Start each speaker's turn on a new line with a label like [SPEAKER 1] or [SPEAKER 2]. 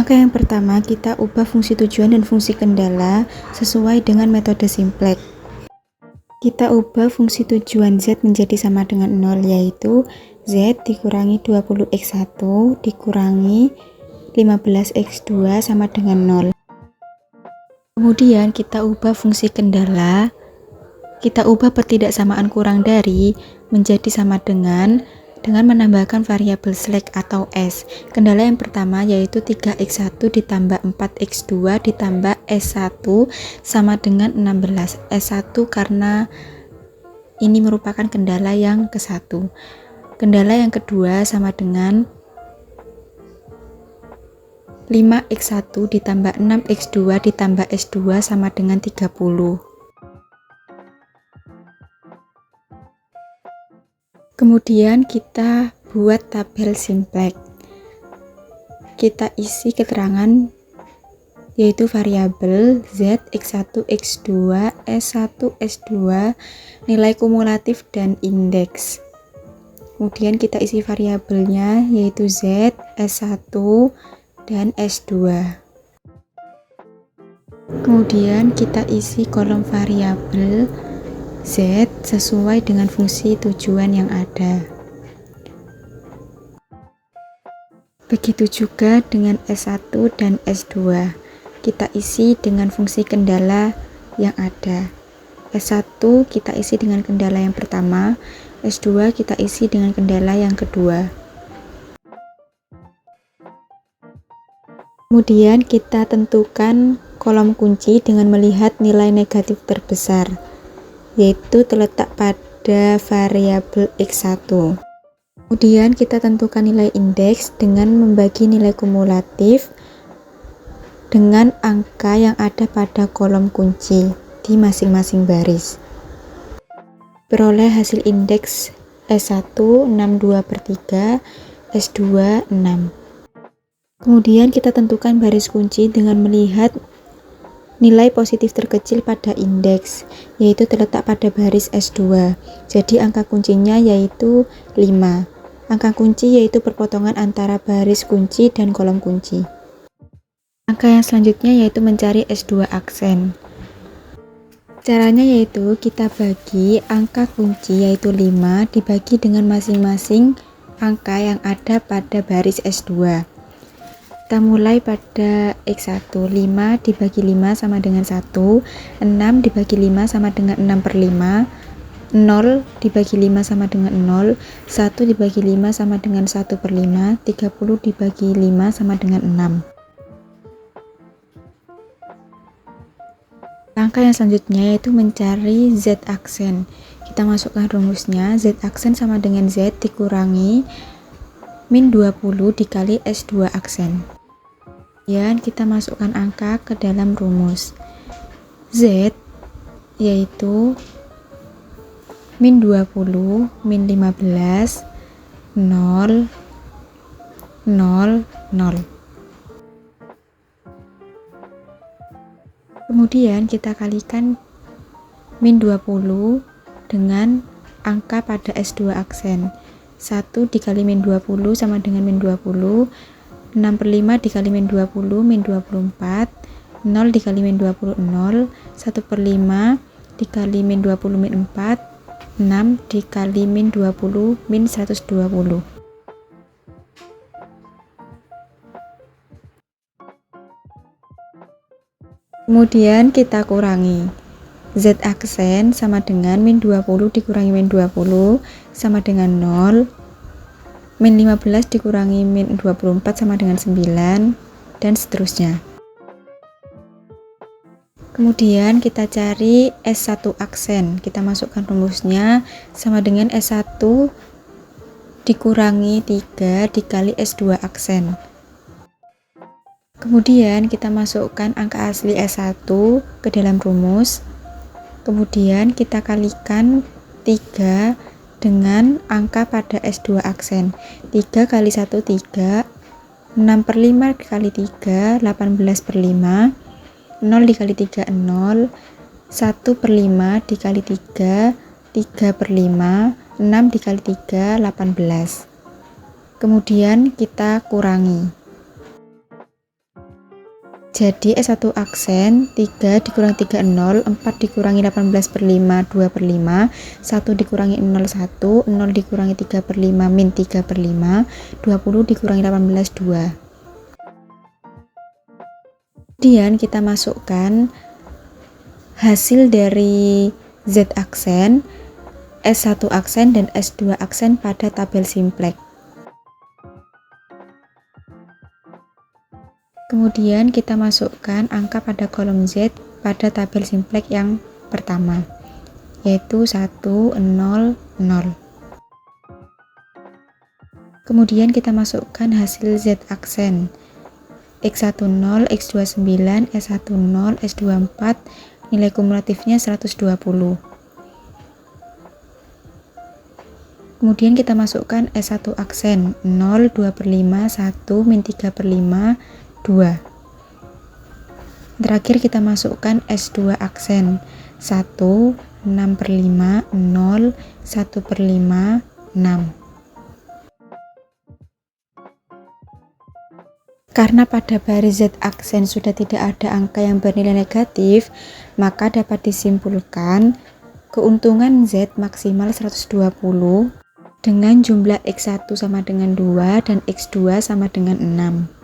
[SPEAKER 1] Langkah yang pertama, kita ubah fungsi tujuan dan fungsi kendala sesuai dengan metode simplex. Kita ubah fungsi tujuan Z menjadi sama dengan 0, yaitu Z dikurangi 20x1 dikurangi 15x2 sama dengan 0. Kemudian kita ubah fungsi kendala, kita ubah pertidaksamaan kurang dari menjadi sama dengan menambahkan variabel slack atau S. Kendala yang pertama yaitu 3x1 ditambah 4x2 ditambah S1 sama dengan 16. S1 karena ini merupakan kendala yang ke-1. Kendala yang kedua sama dengan 5x1 ditambah 6x2 ditambah S2 sama dengan 30. Kemudian kita buat tabel simplex. Kita isi keterangan yaitu variabel Z, X1, X2, S1, S2, nilai kumulatif dan indeks. Kemudian kita isi variabelnya yaitu Z, S1, dan S2. Kemudian kita isi kolom variabel Z sesuai dengan fungsi tujuan yang ada. Begitu juga dengan S1 dan S2. Kita isi dengan fungsi kendala yang ada. S1 kita isi dengan kendala yang pertama, S2 kita isi dengan kendala yang kedua. Kemudian kita tentukan kolom kunci dengan melihat nilai negatif terbesar, yaitu terletak pada variabel X1. Kemudian kita tentukan nilai indeks dengan membagi nilai kumulatif dengan angka yang ada pada kolom kunci di masing-masing baris. Peroleh hasil indeks S1 62/3, S2 6. Kemudian kita tentukan baris kunci dengan melihat nilai positif terkecil pada indeks, yaitu terletak pada baris S2. Jadi angka kuncinya yaitu 5. Angka kunci yaitu perpotongan antara baris kunci dan kolom kunci. Angka yang selanjutnya yaitu mencari S2 aksen. Caranya yaitu kita bagi angka kunci yaitu 5 dibagi dengan masing-masing angka yang ada pada baris S2. Kita mulai pada X1, 5 dibagi 5 sama dengan 1, 6 dibagi 5 sama dengan 6/5, 0 dibagi 5 sama dengan 0, 1 dibagi 5 sama dengan 1/5, 30 dibagi 5 sama dengan 6. Langkah yang selanjutnya yaitu mencari Z aksen. Kita masukkan rumusnya, Z aksen sama dengan Z dikurangi min 20 dikali S2 aksen. Kemudian kita masukkan angka ke dalam rumus. Z yaitu min 20 min 15 0 0 0. Kemudian kita kalikan min 20 dengan angka pada S2 aksen. 1 dikali min 20 sama dengan min 20, 6/5 dikali min 20, min 24, 0 dikali min 20, 0, 1/5 dikali min 20, min 4, 6 dikali min 20, min 120. Kemudian kita kurangi. Z aksen sama dengan min 20 dikurangi min 20 sama dengan 0, min 15 dikurangi min 24 sama dengan 9, dan seterusnya. Kemudian kita cari S1 aksen. Kita masukkan rumusnya sama dengan S1 dikurangi 3 dikali S2 aksen. Kemudian kita masukkan angka asli S1 ke dalam rumus. Kemudian kita kalikan 3 dengan angka pada S2 aksen. 3 kali 1 3, 6/5 dikali 3 18/5, 0 dikali 3 0, 1/5 dikali 3 3/5, 6 dikali 3 18. Kemudian kita kurangi. Jadi S1 aksen 3 dikurangi 3 0, 4 dikurangi 18 per 5 2 per 5, 1 dikurangi 0 1, 0 dikurangi 3 per 5 min 3 per 5, 20 dikurangi 18 2. Kemudian kita masukkan hasil dari Z aksen, S1 aksen, dan S2 aksen pada tabel simplex. Kemudian kita masukkan angka pada kolom Z pada tabel simplex yang pertama, yaitu 1, 0, 0. Kemudian kita masukkan hasil Z aksen, X1 0, X2 9, S1 0, S2 4, nilai kumulatifnya 120. Kemudian kita masukkan S1 aksen, 0, 2 per 5, 1, min 3 per 5, 2. Terakhir kita masukkan S2 aksen, 1, 6 per 5, 0, 1 per 5, 6. Karena pada baris Z aksen sudah tidak ada angka yang bernilai negatif, maka dapat disimpulkan keuntungan Z maksimal 120 dengan jumlah X1 sama dengan 2 dan X2 sama dengan 6.